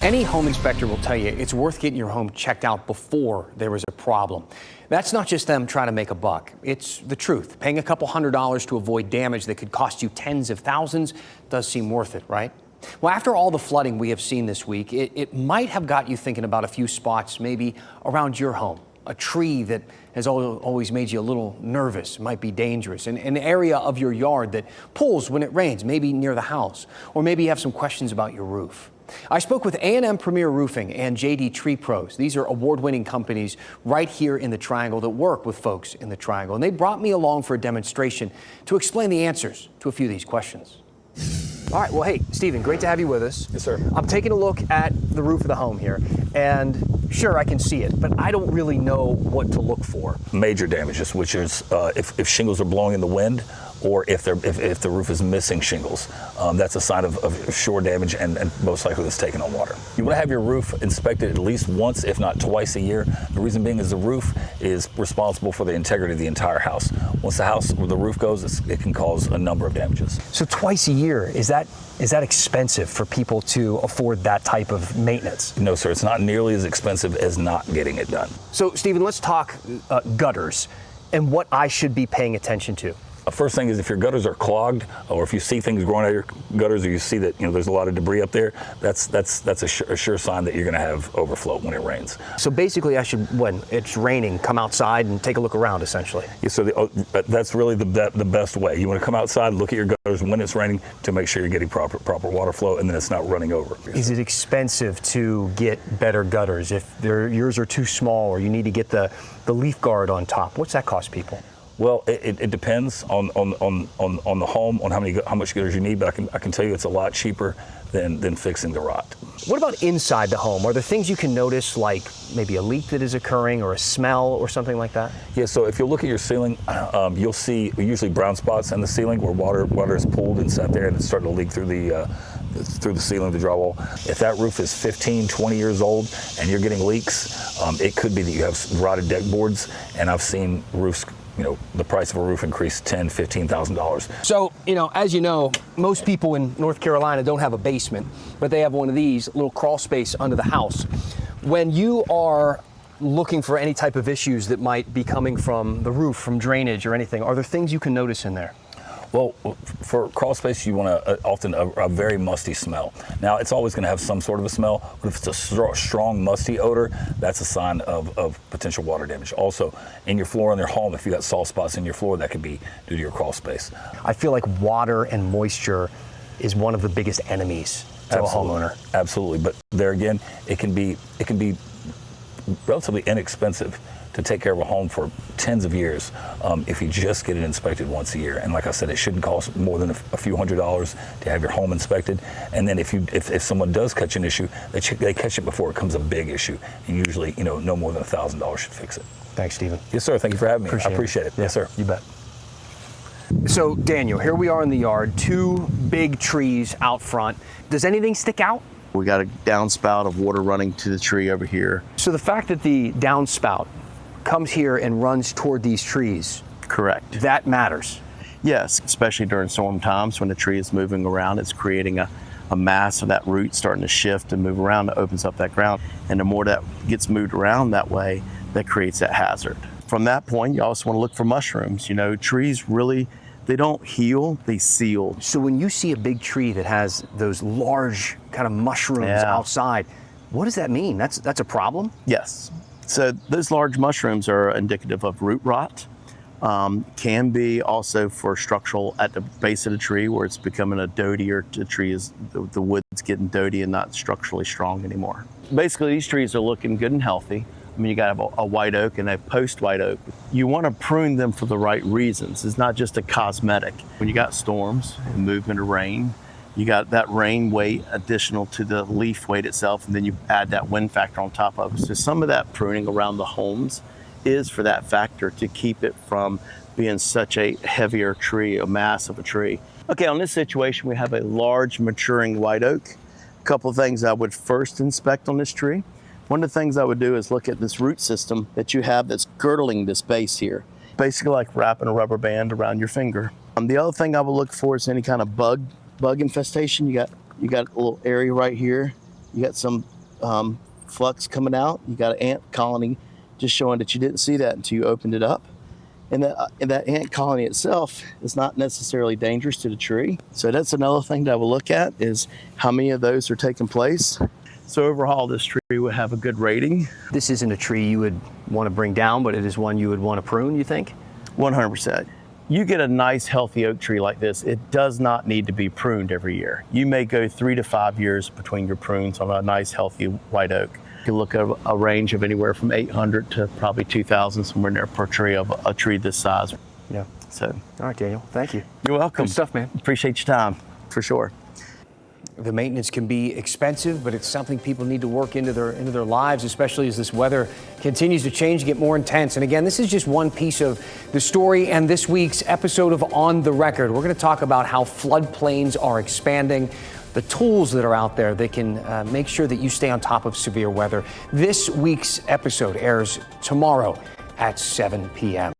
Any home inspector will tell you it's worth getting your home checked out before there is a problem. That's not just them trying to make a buck. It's the truth. Paying a couple $100s to avoid damage that could cost you tens of thousands does seem worth it, right? Well, after all the flooding we have seen this week, it might have got you thinking about a few spots maybe around your home. A tree that has always made you a little nervous, might be dangerous. An area of your yard that pulls when it rains, maybe near the house. Or maybe you have some questions about your roof. I spoke with A&M Premier Roofing and JD Tree Pros. These are award-winning companies right here in the Triangle that work with folks in the Triangle. And they brought me along for a demonstration to explain the answers to a few of these questions. All right, well, hey, Stephen, great to have you with us. Yes, sir. I'm taking a look at the roof of the home here, and sure, I can see it, but I don't really know what to look for. Major damages, which is if shingles are blowing in the wind, or if the roof is missing shingles. That's a sign of shore damage and most likely it's taken on water. You want to have your roof inspected at least once, if not twice a year. The reason being is the roof is responsible for the integrity of the entire house. Once the roof goes, it can cause a number of damages. So twice a year, is that expensive for people to afford that type of maintenance? No, sir, it's not nearly as expensive as not getting it done. So, Stephen, let's talk gutters and what I should be paying attention to. First thing is if your gutters are clogged, or if you see things growing out of your gutters, or you see that there's a lot of debris up there, that's a sure sign that you're going to have overflow when it rains. So basically, I should, when it's raining, come outside and take a look around, essentially. Yeah, so that's really the best way. You want to come outside, look at your gutters when it's raining to make sure you're getting proper water flow, and then it's not running over. Is it expensive to get better gutters if yours are too small, or you need to get the leaf guard on top? What's that cost people? Well, it depends on the home, on how much gutters you need, but I can tell you it's a lot cheaper than fixing the rot. What about inside the home? Are there things you can notice, like maybe a leak that is occurring or a smell or something like that? Yeah, so if you look at your ceiling, you'll see usually brown spots in the ceiling where water is pooled and sat there and it's starting to leak through the ceiling, the drywall. If that roof is 15, 20 years old and you're getting leaks, it could be that you have rotted deck boards, and I've seen roofs, the price of a roof increased $10,000, $15,000. So, as you know, most people in North Carolina don't have a basement, but they have one of these, little crawl space under the house. When you are looking for any type of issues that might be coming from the roof, from drainage or anything, are there things you can notice in there? Well, for crawl space, you want often a very musty smell. Now, it's always going to have some sort of a smell, but if it's a strong musty odor, that's a sign of potential water damage. Also, in your floor in your home, if you got soft spots in your floor, that could be due to your crawl space. I feel like water and moisture is one of the biggest enemies to a homeowner. Absolutely, but there again, it can be relatively inexpensive to take care of a home for tens of years if you just get it inspected once a year. And like I said, it shouldn't cost more than a few $100s to have your home inspected. And then if someone does catch an issue, they catch it before it becomes a big issue. And usually, no more than $1,000 should fix it. Thanks, Stephen. Yes, sir. Thank you for having me. I appreciate it. Yeah, yes, sir. You bet. So, Daniel, here we are in the yard, two big trees out front. Does anything stick out? We got a downspout of water running to the tree over here. So the fact that the downspout comes here and runs toward these trees. Correct. That matters. Yes, especially during storm times when the tree is moving around, it's creating a mass of that root starting to shift and move around. It opens up that ground. And the more that gets moved around that way, that creates that hazard. From that point, you also want to look for mushrooms. Trees really, they don't heal, they seal. So when you see a big tree that has those large kind of mushrooms outside, what does that mean? That's a problem? Yes. So those large mushrooms are indicative of root rot. Can be also for structural at the base of the tree where it's becoming a dotier. The tree is, the wood's getting doty and not structurally strong anymore. Basically, these trees are looking good and healthy. I mean, you got a white oak and a post white oak. You want to prune them for the right reasons. It's not just a cosmetic. When you got storms and movement of rain, you got that rain weight additional to the leaf weight itself, and then you add that wind factor on top of it. So some of that pruning around the homes is for that factor to keep it from being such a heavier tree, a mass of a tree. Okay, on this situation, we have a large maturing white oak. A couple of things I would first inspect on this tree. One of the things I would do is look at this root system that you have that's girdling this base here. Basically like wrapping a rubber band around your finger. The other thing I would look for is any kind of bug infestation. You got a little area right here You got some flux coming out. You got an ant colony, just showing that you didn't see that until you opened it up. And that ant colony itself is not necessarily dangerous to the tree. So that's another thing that I will look at, is how many of those are taking place. So overall, this tree would have a good rating. This isn't a tree you would want to bring down, but it is one you would want to prune, you think? 100%. You get a nice healthy oak tree like this, it does not need to be pruned every year. You may go 3 to 5 years between your prunes on a nice healthy white oak. You can look at a range of anywhere from 800 to probably 2,000, somewhere in there per tree of a tree this size. Yeah. So, All right, Daniel, thank you. you're welcome. Good stuff, man. Appreciate your time, for sure. The maintenance can be expensive, but it's something people need to work into their lives, especially as this weather continues to change and get more intense. And again, this is just one piece of the story and this week's episode of On the Record. We're going to talk about how floodplains are expanding, the tools that are out there that can make sure that you stay on top of severe weather. This week's episode airs tomorrow at 7 p.m.